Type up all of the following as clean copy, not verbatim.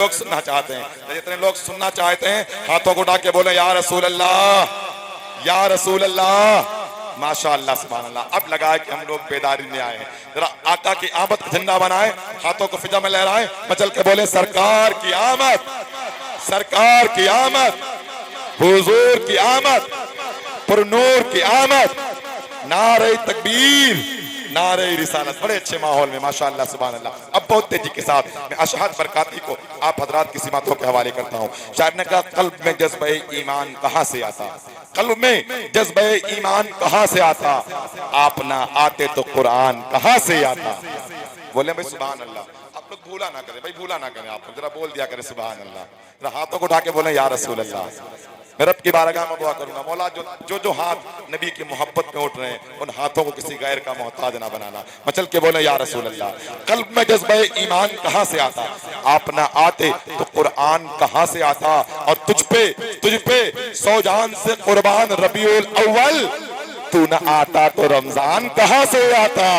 लोग सुनना चाहते हैं, जितने लोग सुनना चाहते हैं हाथों को उठा के बोले या रसूल अल्लाह, या रसूल अल्लाह। माशाअल्लाह सुभान अल्लाह। अब लगा है कि हम लोग बेदारी में आए हैं। जरा आका की आमद का झंडा बनाए, हाथों को फिजा में लहराए, मचल के बोले सरकार की आमद, सरकार की आमद, हुजूर की आमद, पुरनूर की आमद, नारे तकबीर, नारे रिसालत। बड़े अच्छे माहौल में माशाअल्लाह सुभान अल्लाह। अब बहुत तेजी के साथ मैं अशहद बरकाती को आप हजरात की सिमातों के हवाले करता हूँ। शायर ने कहा कल्ब में जज्बे ईमान कहाँ से आता, कल्ब में जज्बे ईमान कहाँ से आता, आप ना आते तो कुरान कहाँ से आता। बोले भाई सुभान अल्लाह। आप लोग भूला ना करें भाई, भूला ना करें, आप लोग जरा बोल दिया करें सुभान अल्लाह। जरा हाथों को उठा के बोले या रसूल अल्लाह। मैं रब की बारगाह में दुआ करूंगा मौला जो जो हाथ नबी की मोहब्बत में उठ रहे हैं उन हाथों को किसी गैर का मोहताज ना बनाना। मचल के बोले या रसूल अल्लाह। कल्ब में जज्बे ईमान कहाँ से आता, आप ना आते तो कुरान कहाँ से आता। और तुझ पे सौ जान से कुर्बान रबीउल अव्वल, तू न आता तो रमजान कहाँ से आता,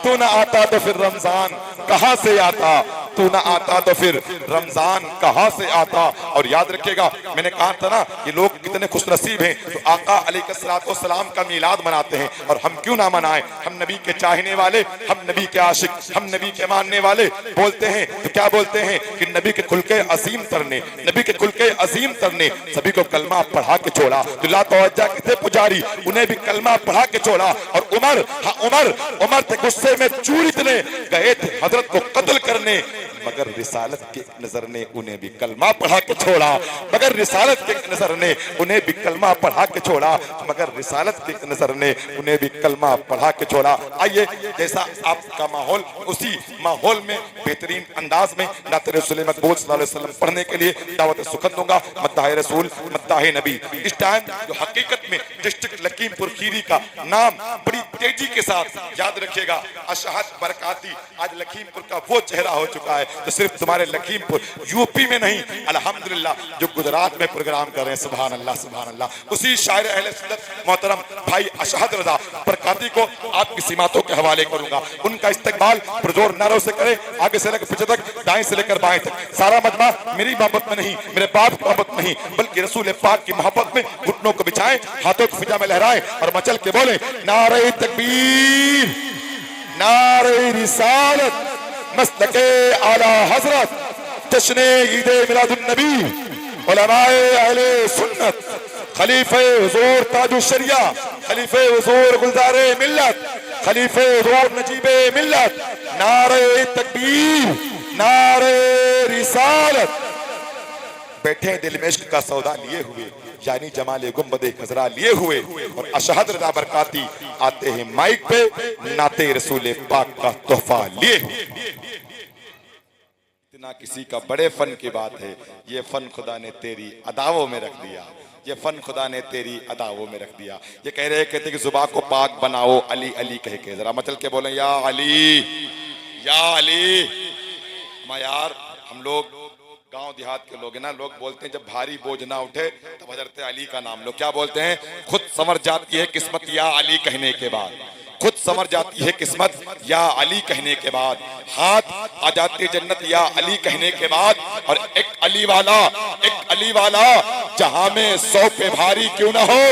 तू न आता तो फिर रमजान कहाँ से आता, तू न आता तो फिर रमजान कहाँ से आता। और याद रखिएगा मैंने कहा था ना ये लोग कितने खुशनसीब हैं तो आका अलैहिस्सलाम का मीलाद मनाते हैं। और हम क्यों ना मनाएं, हम नबी के चाहने वाले, हम नबी के आशिक, हम नबी के मानने वाले। बोलते हैं तो क्या बोलते हैं कि नबी के खुल के अजीम तरने, नबी के खुल के अजीम तरने सभी को कलमा पढ़ा के छोड़ा। दुल्ला तवज्जा कितने पुजारी, उन्हें भी कलमा पढ़ा के छोड़ा। और उमर, हाँ उमर थे गुस्से में चूर इतने गए थे हजरत को कत्ल करने, मगर रिसालत के नजर ने उन्हें भी कलमा पढ़ा के छोड़ा, मगर रिसालत के नजर ने उन्हें भी कलमा पढ़ा के छोड़ा, मगर रिसालत के नजर ने उन्हें भी कलमा पढ़ा के छोड़ा। आइए जैसा आपका माहौल उसी माहौल में बेहतरीन अंदाज में नात रसूल मकबूल सल्लल्लाहु अलैहि वसल्लम पढ़ने के लिए दावत सुखत दूंगा। मद्दाह रसूल मद्दाह नबी। इस टाइम जो हकीकत में डिस्ट्रिक्ट लखीमपुर खीरी का नाम बड़ी तेजी के साथ याद रखिएगा, अशहद बरकाती आज लखीमपुर का वो चेहरा हो चुका है तो सिर्फ तुम्हारे लखीमपुर यूपी में नहीं अल्हम्दुलिल्लाह जो गुजरात में प्रोग्राम कर रहे हैं। सुभान अल्लाह सुभान अल्लाह। उसी शायर अहले सुन्नत मोहतरम भाई अशहद रजा बरकाती को आपकी सिमातों के हवाले करूंगा। उनका इस्तकबाल पुरजोर नारों से करें, आगे से लेकर पीछे तक, दाएं से लेकर बाएं तक। सारा मजमा मेरी मोहब्बत में नहीं, मेरे बाप की मोहब्बत में नहीं, बल्कि रसूल पाक की मोहब्बत में घुटनों को बिछाएं, हाथों को फिजा में लहराएं और मचल के बोले नारे तकबीर, नारे रिसालत, मसलके आला हजरत, जश्ने ईदे मिलादुन नबी, उलमाए अहले सुन्नत, खलीफे हुजूर ताजुश शरिया, खलीफे हुजूर गुलजारे मिल्लत, खलीफे हुजूर नजीबे मिल्लत, नारे तकबीर, नारे रिसालत। बैठे दिल में इश्क का सौदा लिए हुए, यानी जमाले गुंबदे खजरा लिए हुए, और अशहद रजा बरकाती आते हैं माइक पे नाते रसूल पाक का तोहफा लिए हुए। इतना किसी का बड़े फन की बात है, ये फन खुदा ने तेरी अदाओं में रख दिया, ये फन खुदा ने तेरी अदाओं में रख दिया। ये कह रहे कहते कि जुबान को पाक बनाओ अली अली कह के, जरा मचल के बोले या अली, या अली। यार हम लोग गांव देहात के लोग हैं ना, लोग बोलते हैं जब भारी बोझ ना उठे तब हजरत अली का नाम लो। क्या बोलते हैं, खुद संवर जाती है किस्मत या अली कहने के बाद, खुद संवर जाती है किस्मत या अली कहने के बाद, हाथ आ जाती है जन्नत या अली कहने के बाद। और एक अली वाला जहां में 100 पे भारी क्यों ना हो,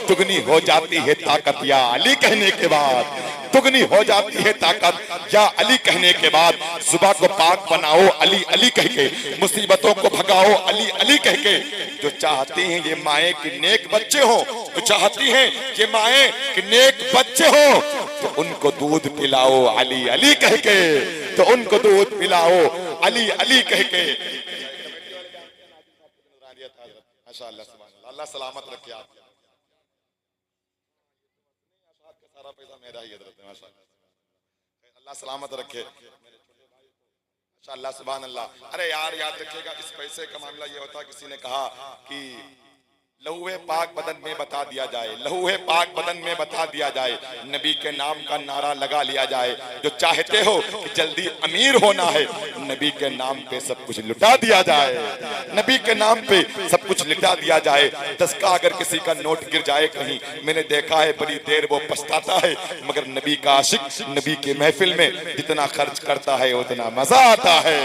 दुगनी हो जाती है ताकत या अली कहने के बाद, दुगनी हो जाती है ताकत या अली कहने के बाद। सुबह को पाक बनाओ अली अली कह के, मुसीबतों को भगाओ अली अली कह के। जो चाहती हैं ये माएँ कि नेक बच्चे हो, जो चाहती हैं ये माएँ कि नेक बच्चे हो, तो उनको दूध पिलाओ अली अली कह के, तो उनको दूध पिलाओ अली अली कह के। अल्लाह सलामत रखे आप, सारा पैसा मेरा ही है, अल्लाह सलामत रखे माशाअल्लाह सुभान अल्लाह। अरे यार याद रखिएगा इस पैसे का मामला ये होता, किसी ने कहा कि लहूए पाक बदन में बता दिया जाए, लहूए पाक बदन में बता दिया जाए, नबी के नाम का नारा लगा लिया जाए। जो चाहते हो कि जल्दी अमीर होना है, नबी के नाम पे सब कुछ लुटा दिया जाए, नबी के नाम पे सब कुछ लिखा दिया जाए, 10 का अगर किसी का नोट गिर जाए कहीं, मैंने देखा है बड़ी देर वो पछताता है, मगर नबी का आशिक नबी के महफिल में जितना खर्च करता है उतना मजा आता है।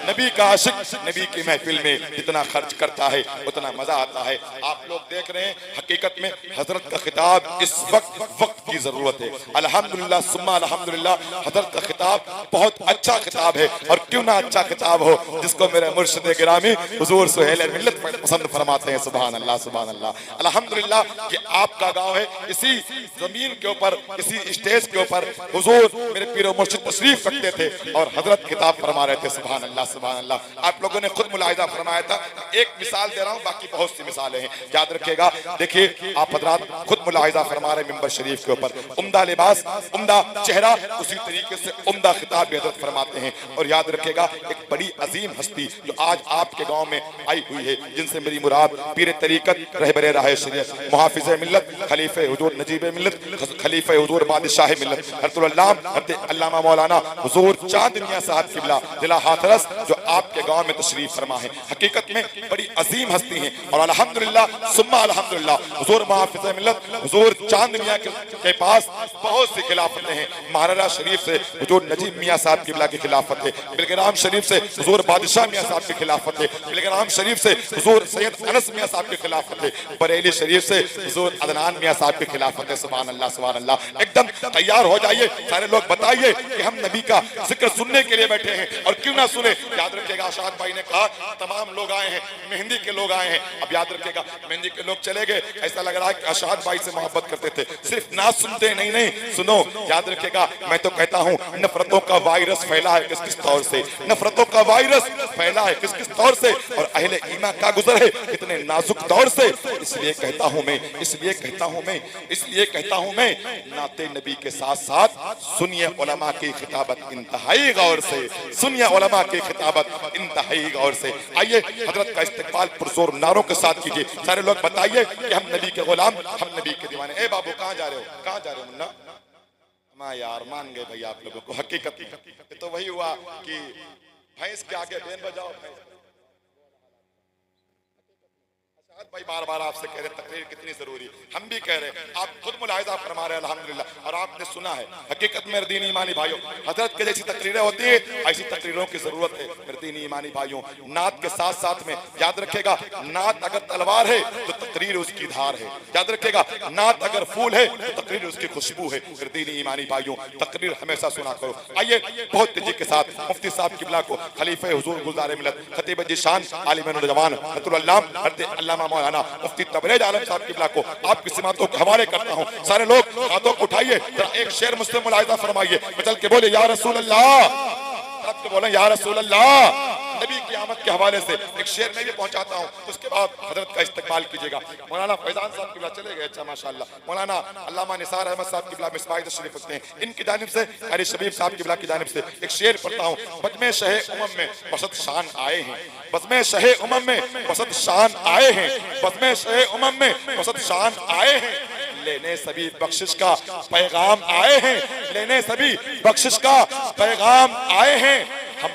नबी का आशिक नबी की महफिल में जितना खर्च करता है उतना मजा आता है। आप लोग देख रहे हैं, हकीकत में हजरत का खिताब इस वक्त की जरूरत है। अल्हम्दुलिल्लाह सुम्मा अल्हम्दुलिल्लाह, हजरत का खिताब बहुत अच्छा खिताब है। और क्यों ना अच्छा खिताब हो, जिसको मेरे मुर्शिद गिरामी हुजूर सुहेल मिल्लत पसंद फरमाते हैं। सुभान अल्लाह सुभान अल्लाह। अल्हम्दुलिल्लाह कि आपका गांव है, इसी जमीन के ऊपर, इसी स्टेज के ऊपर हुजूर मेरे पीर और मुर्शिद तशरीफ रखते थे और हजरत किताब फरमा रहे थे। सुभान अल्लाह सुभान अल्लाह। आप लोगों ने खुद मुलाहिजा फरमाया था, एक मिसाल दे रहा हूँ, बाकी बहुत सी मिसालें हैं, याद रखिएगा। देखिए आप हजरात खुद मुलाहिजा फरमा रहे मिंबर शरीफ के ऊपर, उम्दा लिबास, उम्दा चेहरा, उसी तरीके से उम्दा खिताब भी हजरत फरमाते हैं। और याद रखिएगा, एक बड़ी अजीम हस्ती जो आज आपके गांव में आई हुई है, जिनसे मेरी मुराद पीर तरीकत रहबरे राह शरीयत, मुहाफिज मिल्लत, खलीफे हुजूर नजीब मिल्लत, खलीफे हुजूर बादशाह मिल्लत अल्लामा मौलाना हुजूर चांद मियां साहब किबला जिला हाथरस, जो आपके गांव में तशरीफ फरमा है। हकीकत में बड़ी अजीम हस्ती है। और अल्हम्दुलिल्लाह सुम्मा अल्हम्दुलिल्लाह, हुजूर मुहाफिज मिल्लत हुजूर चांद मियां के पास बहुत सी खिलाफतें हैं। महाराजा शरीफ से हुजूर नजीब मियां साहब किबला की खिलाफत है, बिलग्राम शरीफ से हुजूर बादशाह मियां साहब की खिलाफत है, बिलग्राम शरीफ से हुजूर सैयद अनस मियां साहब की खिलाफत है, बरेली शरीफ से हुजूर अदनान मियां साहब की खिलाफत है। सुभान अल्लाह सुभान अल्लाह। एकदम तैयार हो जाइए सारे लोग, बताइए कि हम नबी का जिक्र सुनने के लिए बैठे हैं, और क्यों ना सुने। याद रखिएगा, आशाद भाई ने कहा तमाम लोग आए हैं, मेहंदी के लोग आए हैं। अब याद रखिएगा, मेहंदी के लोग चले गए, ऐसा लग रहा है कि आशाद भाई से मोहब्बत करते थे, सिर्फ ना सुनते नहीं नहीं सुनो। याद रखिएगा, मैं तो कहता हूँ नफरतों का वायरस फैला है किस किस तौर से, नफरतों का वायरस फैला है किस किस तौर से, और अहले ईमान का गुजर है कितने नाजुक दौर से। इसलिए कहता हूँ मैं, इसलिए कहता हूँ मैं, इसलिए कहता हूँ मैं, नाते नबी के साथ साथ सुनिए उलमा की खिताबत इंतहाई गौर से, सुनिए उलमा की खिताबत इंतहाई गौर से। आइए हजरत का इस्तकबाल पुरजोर नारों के साथ कीजिए। सारे लोग बताइए कि हम नबी के गुलाम, हम नबी के दीवाने। ए बाबू कहाँ जा रहे हो, कहाँ जा रहे हो मुन्ना? माँ यार मान गए भैया आप लोगों को। हकीकत तो वही हुआ कि भैंस के आगे बेन बजाओ। भाई बार बार आपसे कह रहे तकरीर कितनी जरूरी, हम भी कह रहे, आप खुद मुलाहिजा फरमा रहे अल्हम्दुलिल्लाह। और आपने सुना है, हकीकत में दीनी ईमानी भाइयों, हजरत के जैसी तकरीरें होती है, ऐसी तकरीरों की जरूरत है मेरे दीनी ईमानी भाइयों। नात के साथ साथ में याद रखेगा, नात अगर तलवार है तो तकरीर उसकी धार है। याद रखेगा, नात अगर फूल है तो तकरीर उसकी खुशबू है। मेरे दीनी ईमानी भाइयों, तकरीर हमेशा सुना करो। आइए बहुत तेजी के साथ मुफ्ती साहब किबला को, खलीफे हुजूर गुलजार मिल्लत, खतीब जीशान आलिम नौजवान अल्लामा मौलाना मुफ्ती तबरेज आलम साहब किबला को आपकी सिमातों के हवाले करता हूँ। सारे लोग हाथों को उठाइए, एक शेर मुझसे मुलाहिजा फरमाइए, चल के बोले या रसूल अल्लाह, तो बोले या रसूल अल्लाह। नबी की आमद के हवाले से एक शेर मैं भी पहुंचाता हूँ, उसके बाद हजरत का इस्तकबाल कीजिएगा। मौलाना फैजान साहब किबला चले गए, अच्छा माशाअल्लाह। मौलाना अल्लामा निसार अहमद साहब किबला मिसबाह तशरीफ रखते हैं, इनकी जानिब से कारी शबीब साहब किबला की जानिब से एक शेर पढ़ता हूँ। बज़्म शहे उमम में बसत शान आए हैं, बज़्म शहे उमम में बसत शान आए हैं, बज़्म शहे उमम में बसत शान आए हैं, लेने सभी बख्शिश का पैगाम आए हैं, लेने सभी बख्शिश का पैगाम आए हैं। हम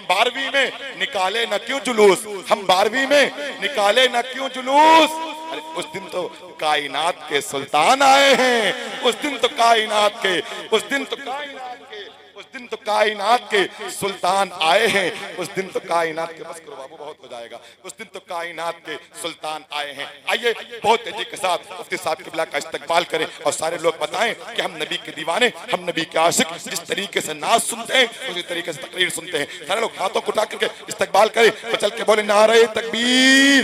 12वीं में निकाले न क्यों जुलूस, हम 12वीं में निकाले न क्यों जुलूस। अरे उस दिन तो कायनात के सुल्तान आए हैं, उस दिन तो कायनात के, उस दिन तो कायनात के, उस दिन तो कायनात के सुल्तान आए हैं, उस दिन तो कायनात के, बस करो बाबू बहुत हो जाएगा, उस दिन तो कायनात के सुल्तान आए हैं। आइए बहुत तेजी के साथ मुफ्ती साहब किबला का इस्तकबाल करें और सारे लोग बताएं कि हम नबी के दीवाने, हम नबी के आशिक, जिस तरीके से नाज सुनते हैं उसी तरीके से तकरीर सुनते हैं। सारे लोग हाथों को उठा करके इस्तकबाल करें, तो चल के बोले नारे तकबीर।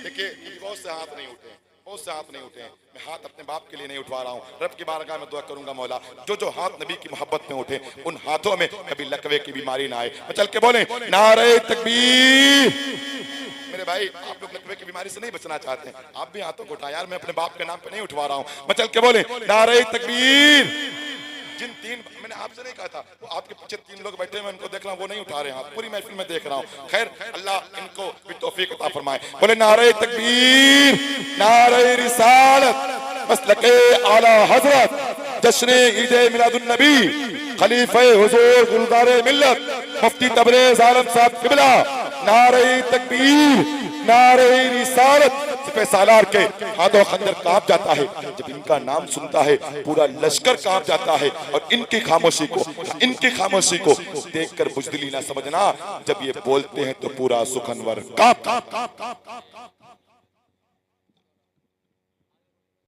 देखिए बहुत से हाथ नहीं उठे, बहुत से हाथ नहीं उठे, मैं हाथ अपने बाप के लिए नहीं उठवा रहा हूँ, रब की बारगाह में दुआ करूंगा मौला जो जो हाथ नबी की मोहब्बत में उठे उन हाथों में कभी लकवे की बीमारी ना आए। चल के बोले नारे तकबीर। मेरे भाई आप लोग लकवे की बीमारी से नहीं बचना चाहते हैं, आप भी हाथों को उठा, यार मैं अपने बाप के नाम पे नहीं उठवा रहा हूँ। मैं चल के बोले नारे तकबीर। जिन तीन, मैंने आपसे नहीं कहा था, वो आपके पीछे 3 लोग बैठे हैं, मैं उनको देख रहा हूँ, वो नहीं उठा रहे हैं, पूरी महफिल में देख रहा हूँ। खैर अल्लाह इनको भी तौफीक अता फरमाए। बोले नारे तकबीर, नारे रिसालत, मसलके आला हजरत, जश्न ईद मिलादुन नबी, खलीफे हुजूर गुलजार मिल्लत, मुफ्ती तबरेज आलम साहब किबला, नारे तकबीर, नारे रिसालत। सिपह सालार के हाथों खंजर कांप जाता है जब इनका नाम सुनता है, पूरा लश्कर कांप जाता है। और इनकी खामोशी को देखकर बुजदिली ना समझना, जब ये बोलते हैं तो पूरा सुखनवर कांप